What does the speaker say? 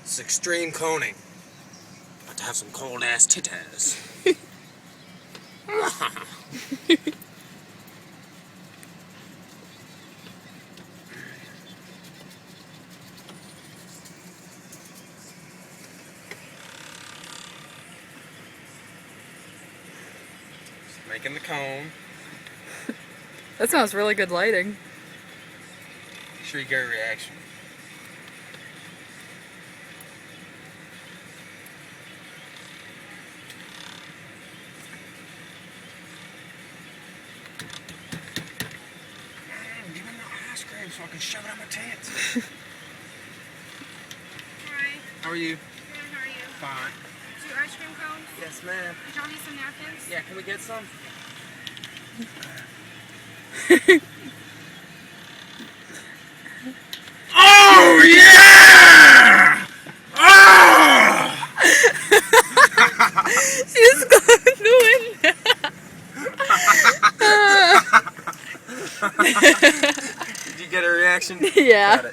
It's extreme coning. About to have some cold ass titties. Making the cone. That sounds really good lighting. Make sure you get a reaction. Give me the ice cream so I can shove it on my tits. Hi. How are you? Good, how are you? Fine. 2 ice cream cones. Yes, ma'am. Did y'all need some napkins? Yeah, can we get some? Oh yeah! Oh! She's going to win. Did you get a reaction? Yeah. Got it.